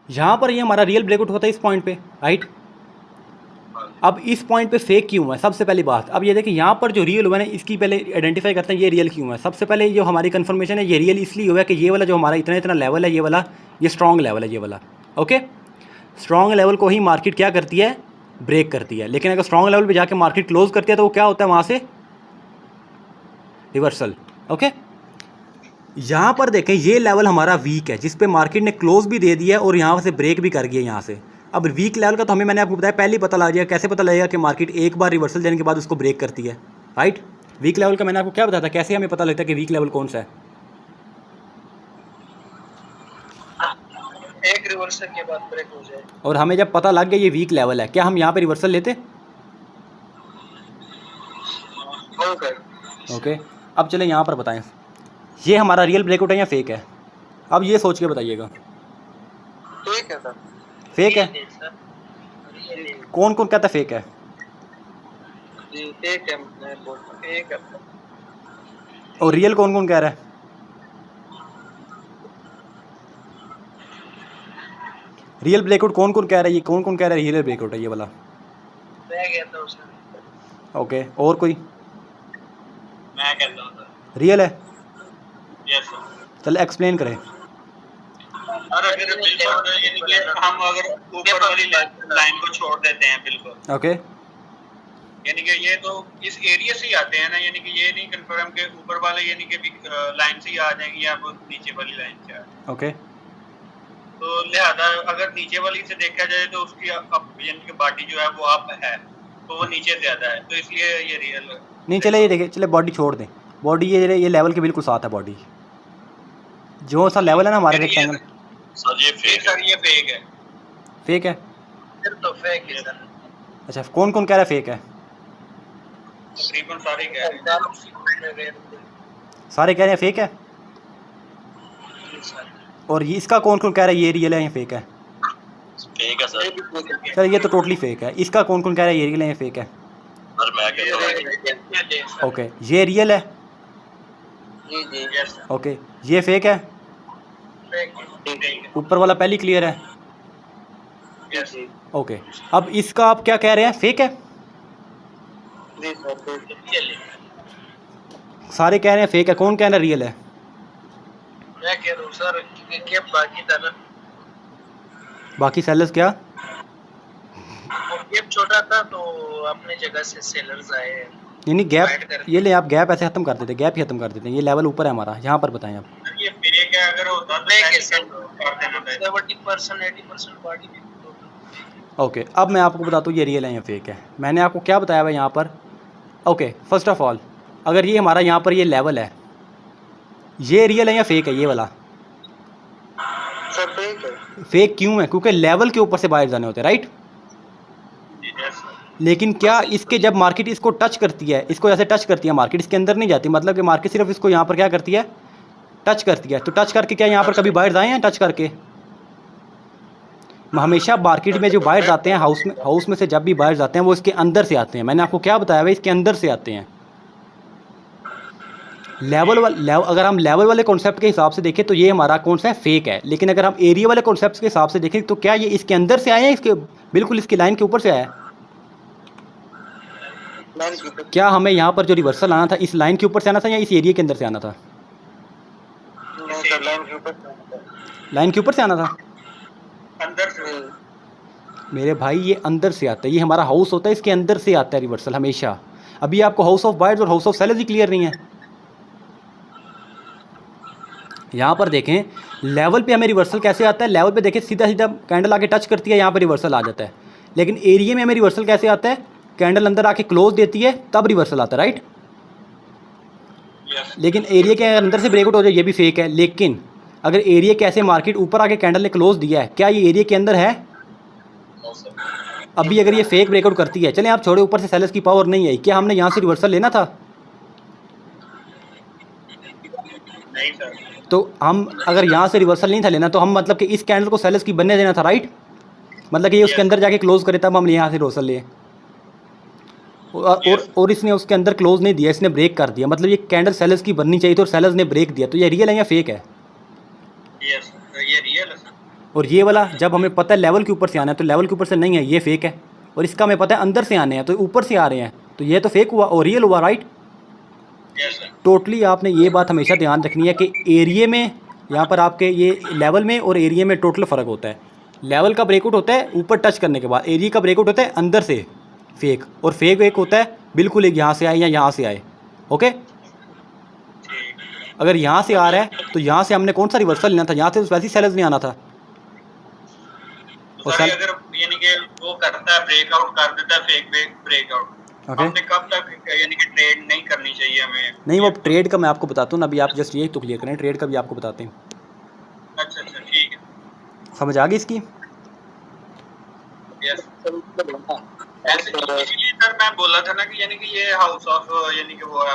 यहाँ पर ये हमारा रियल ब्रेकआउट होता है इस पॉइंट पे, राइट। अब इस पॉइंट पे फेक क्यों है, सबसे पहली बात। अब ये देखिए यहाँ पर जो रियल हुआ है ना, इसकी पहले आइडेंटिफाई करते हैं ये रियल क्यों है। सबसे पहले जो हमारी कंफर्मेशन है, ये रियल इसलिए हुआ है कि ये वाला जो हमारा इतना इतना लेवल है, ये वाला ये स्ट्रॉन्ग लेवल है, ये वाला ओके। स्ट्रॉन्ग लेवल को ही मार्केट क्या करती है, ब्रेक करती है। लेकिन अगर स्ट्रॉन्ग लेवल पे जाके मार्केट क्लोज करती है तो वो क्या होता है, वहाँ से रिवर्सल, ओके। यहाँ पर देखें ये लेवल हमारा वीक है, जिस पे मार्केट ने क्लोज भी दे दिया और यहाँ से ब्रेक भी कर गया यहाँ से। अब वीक लेवल का तो हमें, मैंने आपको बताया पहले ही पता लग जाएगा। कैसे पता लगेगा कि मार्केट एक बार रिवर्सल देने के बाद उसको ब्रेक करती है, राइट। वीक लेवल का मैंने आपको क्या बताया था, कैसे हमें पता लगता है कि वीक लेवल कौन सा है। एक रिवर्सल के बाद ब्रेक हो जाए। और हमें जब पता लग गया ये वीक लेवल है, क्या हम यहाँ पे रिवर्सल लेते? ओके। अब चले यहाँ पर बताएं ये हमारा रियल ब्रेकआउट है या फेक है। अब ये सोच के बताइएगा। फेक है सर। फेक है? कौन कौन कहता है फेक है? फेक है, मैं बोलता हूं फेक है। और रियल कौन कौन कह रहा है? रियल ब्रेकआउट कौन कौन कह रहा है? ये कौन कौन कह रहा है रियल ब्रेकआउट है ये वाला? मैं कहता हूं सर। ओके, और कोई? मैं कहता हूं सर रियल है। Yes sir. चल एक्सप्लेन करें। अगर बिल्कुल यानी कि हम अगर ऊपर वाली लाइन को छोड़ देते हैं बिल्कुल, ओके, यानी कि ये तो इस एरिया से ही आते हैं ना, यानी कि ये नहीं कंफर्म के ऊपर वाले यानी कि लाइन से ही आ जाएंगे या नीचे वाली लाइन से आ जाएंगे। ओके, तो लिहाजा अगर नीचे वाली से देखा जाए तो उसकी अब यानी कि बॉडी जो है वो अप है, तो वो नीचे ज्यादा है, तो इसलिए ये रियल नहीं। चले ये देखिए, चले बॉडी छोड़ दें। बॉडी ये लेवल के बिल्कुल साथ है। बॉडी जो सा लेवल है ना हमारे रेक्टेंगल। सर ये फेक है। सर ये फेक है। फेक है? फिर तो फेक है सर। अच्छा, कौन कौन कह रहा है फेक है? तकरीबन सारे कह रहे हैं। सारे कह रहे हैं फेक है। और ये इसका कौन कौन कह रहा है ये रियल है या फेक है? फेक है सर। चल ये तो टोटली फेक है। इसका कौन कौन कह रहा है ये रियल है या फेक है? सर मैं कहता हूं ओके, ये रियल है। जी जी यस। ओके, ये फेक है। ऊपर वाला पहली क्लियर है। यस। ओके, अब इसका आप क्या कह रहे हैं, फेक है? जी सर। सारे कह रहे हैं फेक है, कौन कह रहा है रियल है? मैं कह रहा हूं सर कि बाकी था, बाकी सेलर्स क्या? गैप छोटा था तो अपने जगह से सेलर्स आए। यानी गैप, ये ले आप गैप ऐसे खत्म कर देते, गैप ही खत्म कर देते हैं। ये लेवल ऊपर है हमारा, यहाँ पर बताएं आप। ये फेक है अगर होता तो मैं कैसे कर देना था 70% 80% बॉडी में। ओके, अब मैं आपको बताता हूँ ये रियल है या फेक है। मैंने आपको क्या बताया हुआ यहाँ पर। ओके, फर्स्ट ऑफ ऑल अगर ये हमारा यहाँ पर ये लेवल है, ये रियल है या फेक है ये वाला? सर फेक है। फेक क्यों है? क्योंकि लेवल के ऊपर से बाहर जाने होते हैं, राइट। लेकिन क्या इसके जब मार्केट इसको टच करती है, इसको ऐसे टच करती है मार्केट, इसके अंदर नहीं जाती, मतलब कि मार्केट सिर्फ इसको यहाँ पर क्या करती है, टच करती है। तो टच करके क्या यहाँ पर कभी बाहर आए हैं? टच करके हमेशा मार्केट में जो बाहर आते हैं, हाउस में से जब भी बाहर आते हैं वो इसके अंदर से आते हैं। मैंने आपको क्या बताया भाई, इसके अंदर से आते हैं। अगर हम लेवल वाले कॉन्सेप्ट के हिसाब से देखें तो ये हमारा कौन सा है, फेक है। लेकिन अगर हम एरिया वाले कॉन्सेप्ट के हिसाब से देखें तो क्या ये इसके अंदर से आए हैं, इसके बिल्कुल इसकी लाइन के ऊपर से आया है? क्या हमें यहाँ पर जो रिवर्सल आना था इस लाइन के ऊपर से आना था या इस एरिया के अंदर से आना था? लाइन के ऊपर से आना था। अंदर से मेरे भाई ये अंदर से आता है, ये हमारा हाउस होता है, इसके अंदर से आता है रिवर्सल हमेशा। अभी आपको हाउस ऑफ बायर्स और house of sellers he clear नहीं है। यहाँ पर देखें लेवल पे हमें रिवर्सल कैसे आता है। लेवल पे देखें सीधा सीधा कैंडल आके टच करती है, यहाँ पर रिवर्सल आ जाता है। लेकिन एरिया में हमें रिवर्सल कैसे आता है, कैंडल अंदर आके क्लोज देती है तब रिवर्सल आता है, राइट। लेकिन एरिया के अंदर से ब्रेकआउट हो जाए ये भी फेक है। लेकिन अगर एरिया कैसे मार्केट ऊपर आके कैंडल ने क्लोज दिया है, क्या ये एरिया के अंदर है? अभी अगर ये फेक ब्रेकआउट करती है, चलें आप छोड़े, ऊपर से सेलर्स की पावर नहीं आई, क्या हमने यहाँ से रिवर्सल लेना था? नहीं सर। तो हम अगर यहाँ से रिवर्सल नहीं था लेना तो हम मतलब कि इस कैंडल को सेलर्स की बनने देना था, राइट। मतलब कि ये उसके अंदर जाके क्लोज करे तब हम यहाँ से रिवर्सल लिए। और इसने उसके अंदर क्लोज नहीं दिया, इसने ब्रेक कर दिया। मतलब ये कैंडल सेलर्स की बननी चाहिए थी और सेलर्स ने ब्रेक दिया। तो ये रियल है या फेक है? यस ये रियल है। और ये वाला जब हमें पता है लेवल के ऊपर से आना है तो लेवल के ऊपर से नहीं है, ये फेक है। और इसका हमें पता है अंदर से आने हैं तो ऊपर से आ रहे हैं, तो ये तो फेक हुआ और रियल हुआ, राइट। Yes sir. टोटली आपने ये बात हमेशा ध्यान रखनी है कि एरिया में यहाँ पर आपके ये लेवल में और एरिया में टोटल फ़र्क होता है। लेवल का ब्रेकआउट होता है ऊपर टच करने के बाद, एरिया का ब्रेकआउट होता है अंदर से फेक, और फेक एक होता है बिल्कुल एक यहाँ से आए या यहाँ से आए। ओके, अगर यहाँ से आ रहा है तो यहाँ से हमने कौन सा रिवर्सल लेना था, यहाँ से तो वैसे ही सेलर्स नहीं आना था। और सर अगर यानी कि वो करता है ब्रेकआउट कर देता है फेक ब्रेकआउट, हमने कब तक यानी कि ट्रेड नहीं करनी चाहिए हमें? नहीं, वो ट्रेड का मैं आपको बताता हूँ ना, अभी आप जस्ट ये तो क्लियर करें, ट्रेड का भी आपको बताते हैं। अच्छा अच्छा ठीक है, समझ आ गई इसकी? यस। ऐसे इसीलिए सर मैं बोला था ना कि यानी कि ये हाउस ऑफ यानी कि वो